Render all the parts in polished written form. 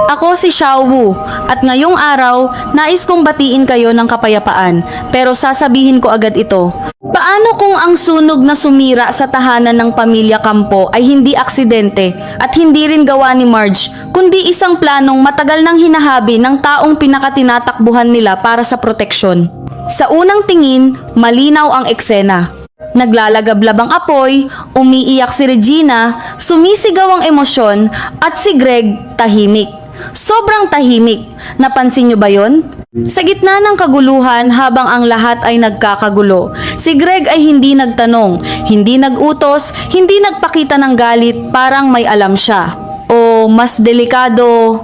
Ako si Xiao Wu at ngayong araw nais kong batiin kayo ng kapayapaan pero sasabihin ko agad ito. Paano kung ang sunog na sumira sa tahanan ng pamilya Campo ay hindi aksidente at hindi rin gawa ni Marge kundi isang planong matagal nang hinahabi ng taong pinakatinatakbuhan nila para sa proteksyon? Sa unang tingin, malinaw ang eksena. Naglalagablab ang apoy, umiiyak si Regina, sumisigaw ang emosyon at si Greg tahimik. Sobrang tahimik. Napansin niyo ba yon? Sa gitna ng kaguluhan habang ang lahat ay nagkakagulo, si Greg ay hindi nagtanong, hindi nagutos, hindi nagpakita ng galit, parang may alam siya. O mas delikado,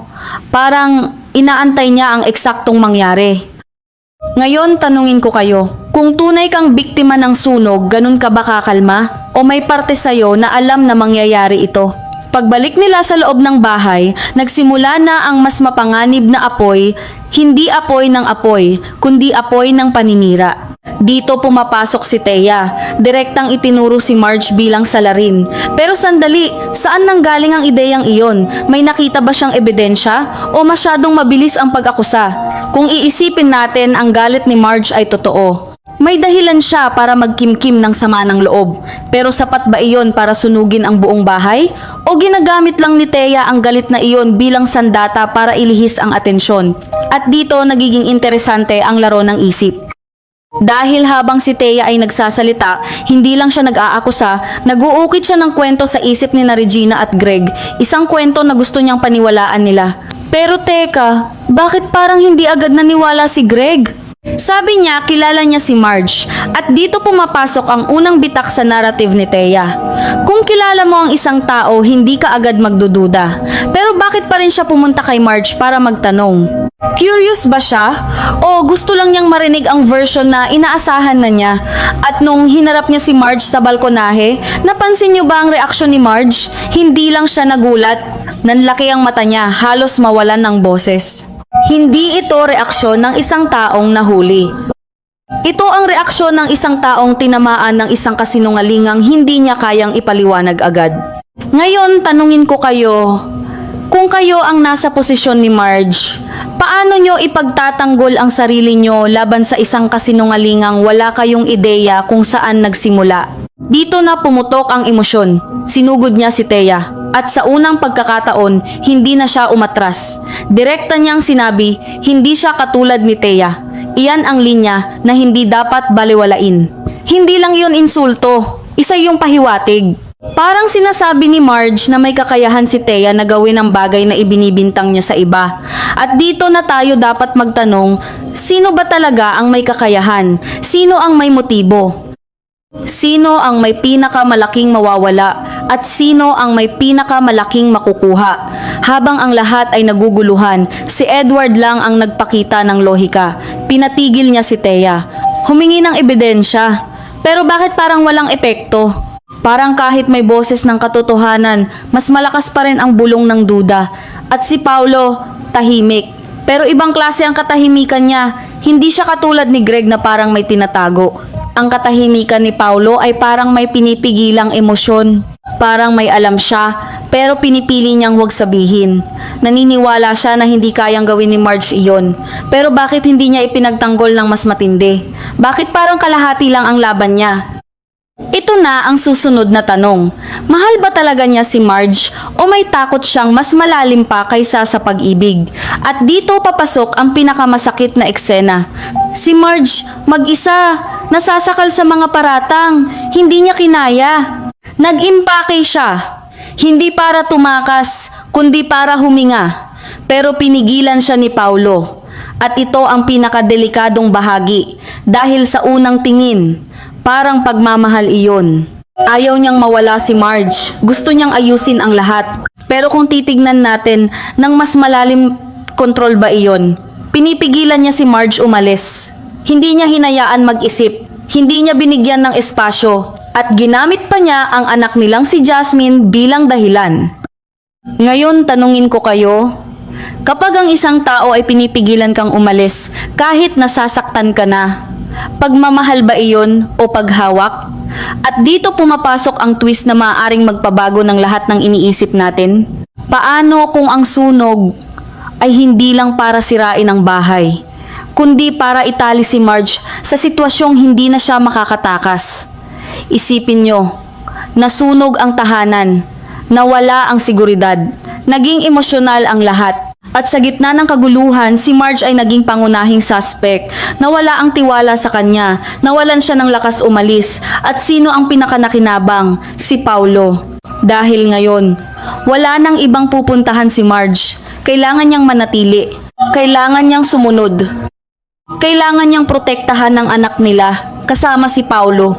parang inaantay niya ang eksaktong mangyari. Ngayon tanungin ko kayo, kung tunay kang biktima ng sunog, ganun ka ba kakalma? O may parte sa'yo na alam na mangyayari ito? Pagbalik nila sa loob ng bahay, nagsimula na ang mas mapanganib na apoy, hindi apoy ng apoy, kundi apoy ng paninira. Dito pumapasok si Thea, direktang itinuro si Marge bilang salarin. Pero sandali, saan nanggaling ang ideyang iyon? May nakita ba siyang ebidensya? O masyadong mabilis ang pag-akusa? Kung iisipin natin, ang galit ni Marge ay totoo. May dahilan siya para magkimkim ng sama ng loob. Pero sapat ba iyon para sunugin ang buong bahay? O ginagamit lang ni Thea ang galit na iyon bilang sandata para ilihis ang atensyon? At dito nagiging interesante ang laro ng isip. Dahil habang si Thea ay nagsasalita, hindi lang siya nag-aakusa, nag-uukit siya ng kwento sa isip ni na Regina at Greg, isang kwento na gusto niyang paniwalaan nila. Pero teka, bakit parang hindi agad naniwala si Greg? Sabi niya kilala niya si Marge at dito pumapasok ang unang bitak sa narrative ni Thea. Kung kilala mo ang isang tao, hindi ka agad magdududa. Pero bakit pa rin siya pumunta kay Marge para magtanong? Curious ba siya? O gusto lang niyang marinig ang version na inaasahan na niya? At nung hinarap niya si Marge sa balkonahe, napansin niyo ba ang reaksyon ni Marge? Hindi lang siya nagulat, nanlaki ang mata niya, halos mawalan ng boses. Hindi ito reaksyon ng isang taong nahuli. Ito ang reaksyon ng isang taong tinamaan ng isang kasinungalingang hindi niya kayang ipaliwanag agad. Ngayon, tanungin ko kayo, kung kayo ang nasa posisyon ni Marge, paano nyo ipagtatanggol ang sarili nyo laban sa isang kasinungalingang wala kayong ideya kung saan nagsimula? Dito na pumutok ang emosyon. Sinugod niya si Thea. At sa unang pagkakataon, hindi na siya umatras. Direkta niyang sinabi, hindi siya katulad ni Thea. Iyan ang linya na hindi dapat baliwalain. Hindi lang iyon insulto, isa yung pahiwatig. Parang sinasabi ni Marge na may kakayahan si Thea na gawin ang bagay na ibinibintang niya sa iba. At dito na tayo dapat magtanong, sino ba talaga ang may kakayahan? Sino ang may motibo? Sino ang may pinakamalaking mawawala at sino ang may pinakamalaking makukuha? Habang ang lahat ay naguguluhan, si Edward lang ang nagpakita ng lohika. Pinatigil niya si Thea. Humingi ng ebidensya. Pero bakit parang walang epekto? Parang kahit may boses ng katotohanan, mas malakas pa rin ang bulong ng duda. At si Paulo, tahimik. Pero ibang klase ang katahimikan niya. Hindi siya katulad ni Greg na parang may tinatago. Ang katahimikan ni Paulo ay parang may pinipigilang emosyon. Parang may alam siya, pero pinipili niyang huwag sabihin. Naniniwala siya na hindi kayang gawin ni Marge iyon. Pero bakit hindi niya ipinagtanggol ng mas matindi? Bakit parang kalahati lang ang laban niya? Ito na ang susunod na tanong. Mahal ba talaga niya si Marge o may takot siyang mas malalim pa kaysa sa pag-ibig? At dito papasok ang pinakamasakit na eksena. Si Marge, mag-isa, nasasakal sa mga paratang, hindi niya kinaya. Nag-impake siya, hindi para tumakas, kundi para huminga. Pero pinigilan siya ni Paulo. At ito ang pinakadelikadong bahagi dahil sa unang tingin, parang pagmamahal iyon. Ayaw niyang mawala si Marge. Gusto niyang ayusin ang lahat. Pero kung titignan natin, ng mas malalim kontrol ba iyon? Pinipigilan niya si Marge umalis. Hindi niya hinayaan mag-isip. Hindi niya binigyan ng espasyo. At ginamit pa niya ang anak nilang si Jasmine bilang dahilan. Ngayon, tanungin ko kayo, kapag ang isang tao ay pinipigilan kang umalis, kahit nasasaktan ka na, pagmamahal ba iyon o paghawak? At dito pumapasok ang twist na maaaring magpabago ng lahat ng iniisip natin. Paano kung ang sunog ay hindi lang para sirain ang bahay, kundi para itali si Marge sa sitwasyong hindi na siya makakatakas. Isipin nyo, nasunog ang tahanan, nawala ang seguridad, naging emosyonal ang lahat. At sa gitna ng kaguluhan, si Marge ay naging pangunahing suspect. Nawala ang tiwala sa kanya, nawalan siya ng lakas umalis. At sino ang pinakanakinabang? Si Paulo. Dahil ngayon, wala nang ibang pupuntahan si Marge. Kailangan niyang manatili. Kailangan niyang sumunod. Kailangan niyang protektahan ng anak nila, kasama si Paulo.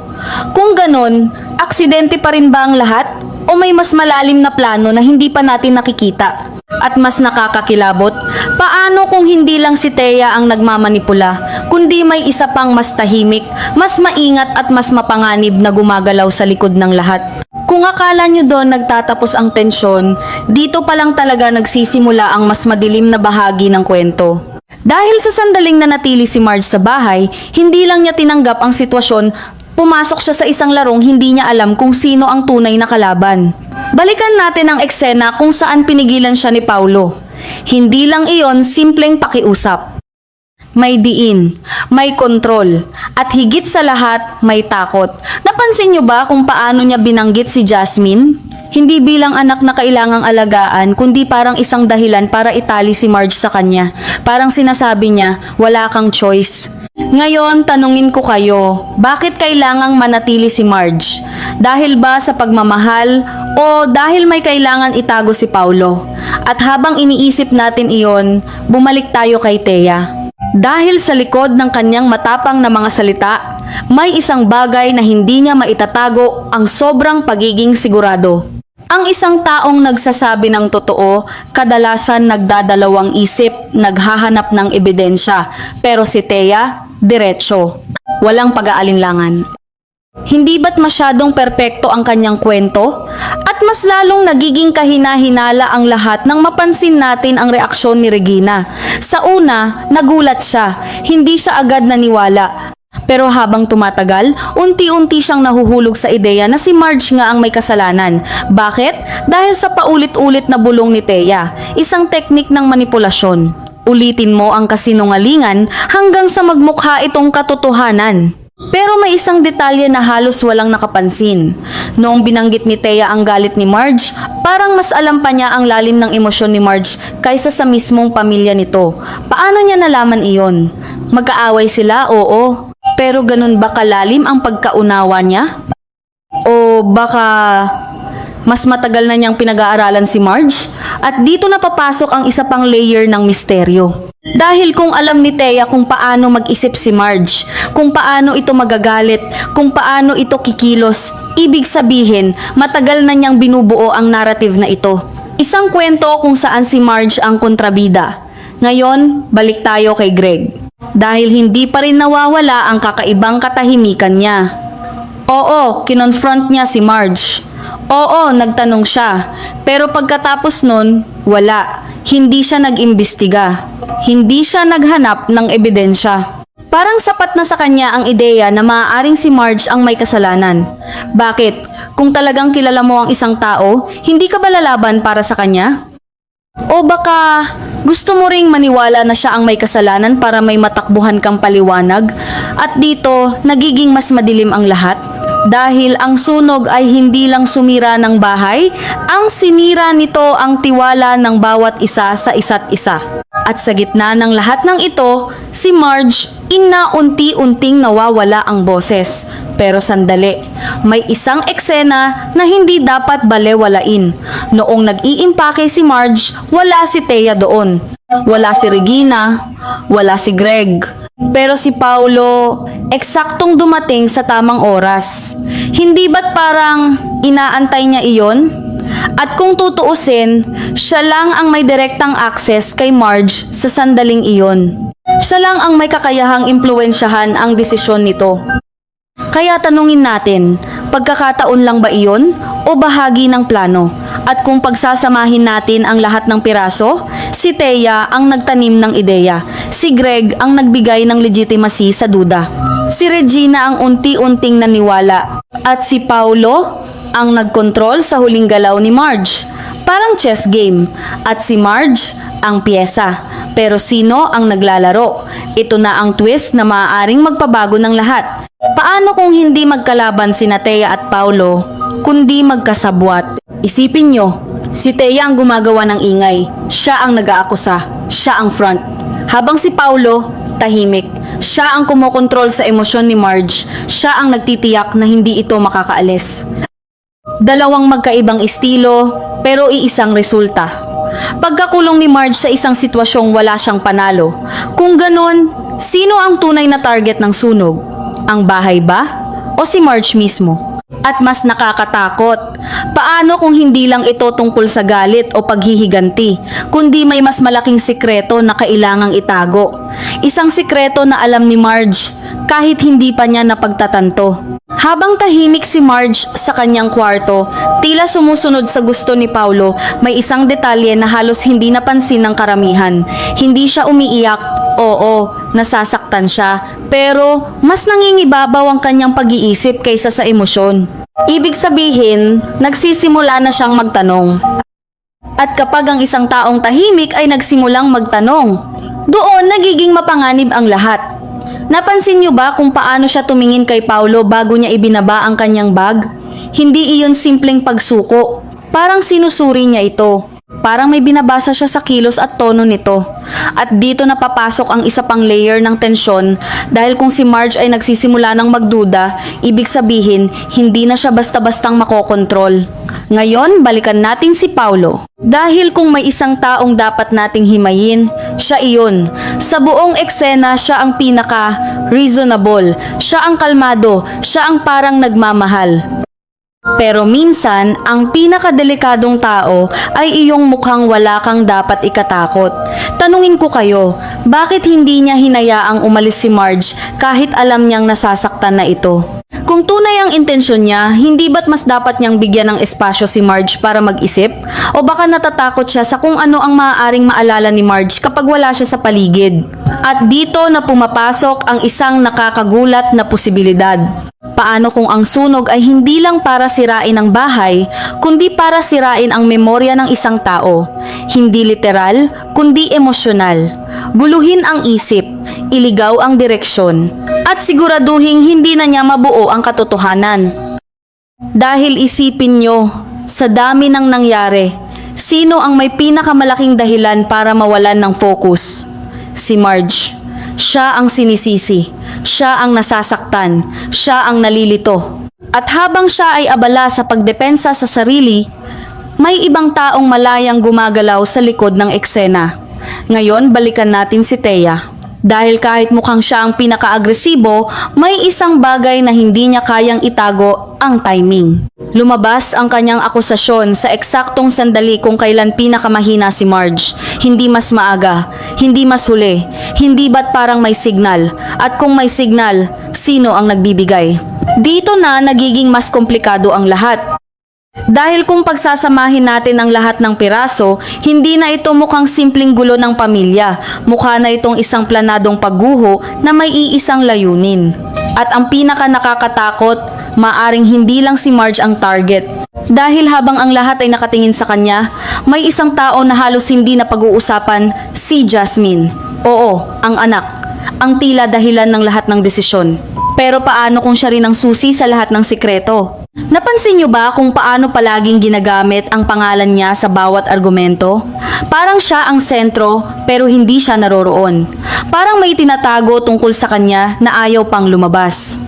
Kung ganon, aksidente pa rin ba ang lahat? O may mas malalim na plano na hindi pa natin nakikita? At mas nakakakilabot, paano kung hindi lang si Thea ang nagmamanipula, kundi may isa pang mas tahimik, mas maingat at mas mapanganib na gumagalaw sa likod ng lahat? Kung akala nyo doon nagtatapos ang tensyon, dito pa lang talaga nagsisimula ang mas madilim na bahagi ng kwento. Dahil sa sandaling nanatili si Marge sa bahay, hindi lang niya tinanggap ang sitwasyon, pumasok siya sa isang larong hindi niya alam kung sino ang tunay na kalaban. Balikan natin ang eksena kung saan pinigilan siya ni Paulo. Hindi lang iyon simpleng pakiusap. May diin, may kontrol, at higit sa lahat, may takot. Napansin niyo ba kung paano niya binanggit si Jasmine? Hindi bilang anak na kailangang alagaan, kundi parang isang dahilan para itali si Marge sa kanya. Parang sinasabi niya, wala kang choice. Ngayon, tanungin ko kayo, bakit kailangang manatili si Marge? Dahil ba sa pagmamahal o dahil may kailangan itago si Paulo? At habang iniisip natin iyon, bumalik tayo kay Thea. Dahil sa likod ng kanyang matapang na mga salita, may isang bagay na hindi niya maitatago, ang sobrang pagiging sigurado. Ang isang taong nagsasabi ng totoo, kadalasan nagdadalawang isip, naghahanap ng ebidensya. Pero si Thea, diretso. Walang pag-aalinlangan. Hindi ba't masyadong perpekto ang kanyang kwento? At mas lalong nagiging kahina-hinala ang lahat nang mapansin natin ang reaksyon ni Regina. Sa una, nagulat siya. Hindi siya agad naniwala. Pero habang tumatagal, unti-unti siyang nahuhulog sa ideya na si Marge nga ang may kasalanan. Bakit? Dahil sa paulit-ulit na bulong ni Thea, isang teknik ng manipulasyon. Ulitin mo ang kasinungalingan hanggang sa magmukha itong katotohanan. Pero may isang detalye na halos walang nakapansin. Noong binanggit ni Thea ang galit ni Marge, parang mas alam pa niya ang lalim ng emosyon ni Marge kaysa sa mismong pamilya nito. Paano niya nalaman iyon? Magkaaway sila? Oo. Pero ganun ba kalalim ang pagkaunawa niya? O baka mas matagal na niyang pinag-aaralan si Marge? At dito na papasok ang isa pang layer ng misteryo. Dahil kung alam ni Thea kung paano mag-isip si Marge, kung paano ito magagalit, kung paano ito kikilos, ibig sabihin matagal na niyang binubuo ang narrative na ito. Isang kwento kung saan si Marge ang kontrabida. Ngayon, balik tayo kay Greg. Dahil hindi pa rin nawawala ang kakaibang katahimikan niya. Oo, kinonfront niya si Marge. Oo, nagtanong siya. Pero pagkatapos nun, wala. Hindi siya nag-imbestiga. Hindi siya naghanap ng ebidensya. Parang sapat na sa kanya ang ideya na maaaring si Marge ang may kasalanan. Bakit? Kung talagang kilala mo ang isang tao, hindi ka ba lalaban para sa kanya? O baka gusto mo ring maniwala na siya ang may kasalanan para may matakbuhan kang paliwanag at dito nagiging mas madilim ang lahat? Dahil ang sunog ay hindi lang sumira ng bahay, ang sinira nito ang tiwala ng bawat isa sa isa't isa. At sa gitna ng lahat ng ito, si Marge unti-unting nawawala ang boses. Pero sandali, may isang eksena na hindi dapat balewalain. Noong nag-iimpake si Marge, wala si Thea doon. Wala si Regina, wala si Greg. Pero si Paulo, eksaktong dumating sa tamang oras. Hindi ba't parang inaantay niya iyon? At kung tutuusin, siya lang ang may direktang access kay Marge sa sandaling iyon. Siya lang ang may kakayahang impluwensyahan ang desisyon nito. Kaya tanungin natin, pagkakataon lang ba iyon o bahagi ng plano? At kung pagsasamahin natin ang lahat ng piraso, si Thea ang nagtanim ng ideya, si Greg ang nagbigay ng legitimacy sa duda, si Regina ang unti-unting naniwala, at si Paulo ang nagkontrol sa huling galaw ni Marge. Parang chess game, at si Marge ang piyesa. Pero sino ang naglalaro? Ito na ang twist na maaaring magpabago ng lahat. Paano kung hindi magkalaban sina Thea at Paulo, kundi magkasabwat? Isipin nyo, si Thea ang gumagawa ng ingay. Siya ang nag-aakusa. Siya ang front. Habang si Paulo, tahimik. Siya ang kumokontrol sa emosyon ni Marge. Siya ang nagtitiyak na hindi ito makakaalis. Dalawang magkaibang estilo, pero iisang resulta. Pagkakulong ni Marge sa isang sitwasyong wala siyang panalo. Kung ganon, sino ang tunay na target ng sunog? Ang bahay ba? O si Marge mismo? At mas nakakatakot, paano kung hindi lang ito tungkol sa galit o paghihiganti, kundi may mas malaking sikreto na kailangang itago. Isang sikreto na alam ni Marge kahit hindi pa niya napagtatanto. Habang tahimik si Marge sa kanyang kwarto, tila sumusunod sa gusto ni Paulo, may isang detalye na halos hindi napansin ng karamihan. Hindi siya umiiyak, oo, nasasaktan siya, pero mas nangingibabaw ang kanyang pag-iisip kaysa sa emosyon. Ibig sabihin, nagsisimula na siyang magtanong. At kapag ang isang taong tahimik ay nagsimulang magtanong, doon nagiging mapanganib ang lahat. Napansin niyo ba kung paano siya tumingin kay Paulo bago niya ibinaba ang kanyang bag? Hindi iyon simpleng pagsuko. Parang sinusuri niya ito. Parang may binabasa siya sa kilos at tono nito. At dito napapasok ang isa pang layer ng tensyon dahil kung si Marge ay nagsisimula ng magduda, ibig sabihin hindi na siya basta-bastang makokontrol. Ngayon, balikan natin si Paulo. Dahil kung may isang taong dapat nating himayin, siya iyon. Sa buong eksena, siya ang pinaka-reasonable. Siya ang kalmado. Siya ang parang nagmamahal. Pero minsan, ang pinakadelikadong tao ay iyong mukhang wala kang dapat ikatakot. Tanungin ko kayo, bakit hindi niya hinayaang umalis si Marge kahit alam niyang nasasaktan na ito? Kung tunay ang intensyon niya, hindi ba't mas dapat niyang bigyan ng espasyo si Marge para mag-isip? O baka natatakot siya sa kung ano ang maaaring maalala ni Marge kapag wala siya sa paligid? At dito na pumapasok ang isang nakakagulat na posibilidad. Paano kung ang sunog ay hindi lang para sirain ang bahay, kundi para sirain ang memorya ng isang tao? Hindi literal, kundi emosyonal. Guluhin ang isip, iligaw ang direksyon, at siguraduhin hindi na niya mabuo ang katotohanan. Dahil isipin nyo, sa dami ng nangyari, sino ang may pinakamalaking dahilan para mawalan ng focus? Si Marge. Siya ang sinisisi. Siya ang nasasaktan. Siya ang nalilito. At habang siya ay abala sa pagdepensa sa sarili, may ibang taong malayang gumagalaw sa likod ng eksena. Ngayon, balikan natin si Thea. Dahil kahit mukhang siya ang pinaka-agresibo, may isang bagay na hindi niya kayang itago, ang timing. Lumabas ang kanyang akusasyon sa eksaktong sandali kung kailan pinakamahina si Marge. Hindi mas maaga, hindi mas huli, hindi ba't parang may signal? At kung may signal, sino ang nagbibigay? Dito na nagiging mas komplikado ang lahat. Dahil kung pagsasamahin natin ang lahat ng piraso, hindi na ito mukhang simpleng gulo ng pamilya. Mukha na itong isang planadong pagguho na may iisang layunin. At ang pinaka nakakatakot, maaring hindi lang si Marge ang target. Dahil habang ang lahat ay nakatingin sa kanya, may isang tao na halos hindi na pag-uusapan, si Jasmine. Oo, ang anak. Ang tila dahilan ng lahat ng desisyon. Pero paano kung siya rin ang susi sa lahat ng sikreto? Napansin niyo ba kung paano palaging ginagamit ang pangalan niya sa bawat argumento? Parang siya ang sentro pero hindi siya naroroon. Parang may tinatago tungkol sa kanya na ayaw pang lumabas.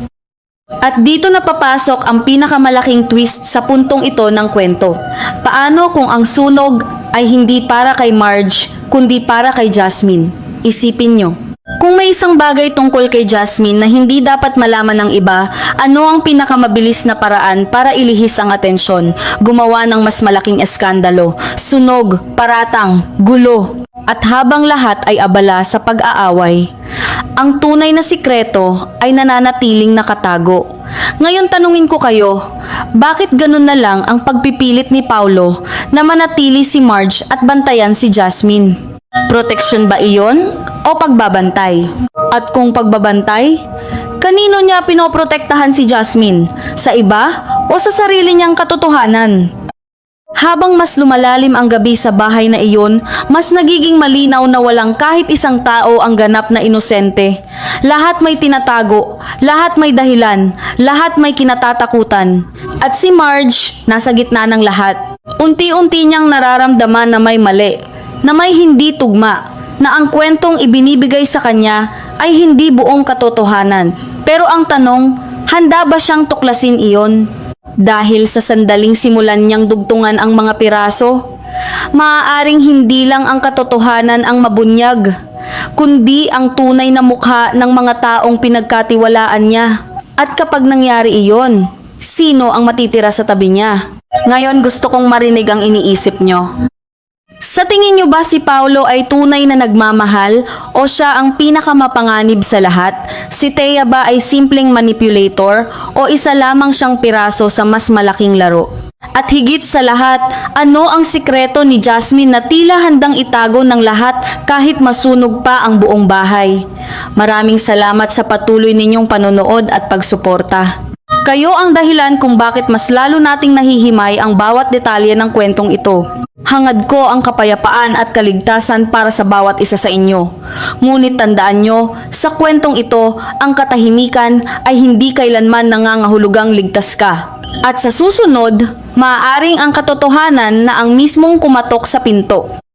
At dito na papasok ang pinakamalaking twist sa puntong ito ng kwento. Paano kung ang sunog ay hindi para kay Marge kundi para kay Jasmine? Isipin niyo. Kung may isang bagay tungkol kay Jasmine na hindi dapat malaman ng iba, ano ang pinakamabilis na paraan para ilihis ang atensyon? Gumawa ng mas malaking eskandalo, sunog, paratang, gulo. At habang lahat ay abala sa pag-aaway, ang tunay na sikreto ay nananatiling nakatago. Ngayon tanungin ko kayo, bakit ganun na lang ang pagpipilit ni Paulo na manatili si Marge at bantayan si Jasmine? Proteksyon ba iyon o pagbabantay? At kung pagbabantay, kanino niya pinoprotektahan si Jasmine? Sa iba o sa sarili niyang katotohanan? Habang mas lumalalim ang gabi sa bahay na iyon, mas nagiging malinaw na walang kahit isang tao ang ganap na inosente. Lahat may tinatago, lahat may dahilan, lahat may kinatatakutan. At si Marge nasa gitna ng lahat. Unti-unti niyang nararamdaman na may mali, na may hindi tugma, na ang kwentong ibinibigay sa kanya ay hindi buong katotohanan. Pero ang tanong, handa ba siyang tuklasin iyon? Dahil sa sandaling simulan niyang dugtungan ang mga piraso, maaaring hindi lang ang katotohanan ang mabunyag, kundi ang tunay na mukha ng mga taong pinagkatiwalaan niya. At kapag nangyari iyon, sino ang matitira sa tabi niya? Ngayon gusto kong marinig ang iniisip niyo. Sa tingin niyo ba si Paulo ay tunay na nagmamahal o siya ang pinakamapanganib sa lahat? Si Thea ba ay simpleng manipulator o isa lamang siyang piraso sa mas malaking laro? At higit sa lahat, ano ang sikreto ni Jasmine na tila handang itago ng lahat kahit masunog pa ang buong bahay? Maraming salamat sa patuloy ninyong panonood at pagsuporta. Kayo ang dahilan kung bakit mas lalo nating nahihimay ang bawat detalye ng kwentong ito. Hangad ko ang kapayapaan at kaligtasan para sa bawat isa sa inyo. Ngunit tandaan nyo, sa kwentong ito, ang katahimikan ay hindi kailanman nangangahulugang ligtas ka. At sa susunod, maaaring ang katotohanan na ang mismong kumatok sa pinto.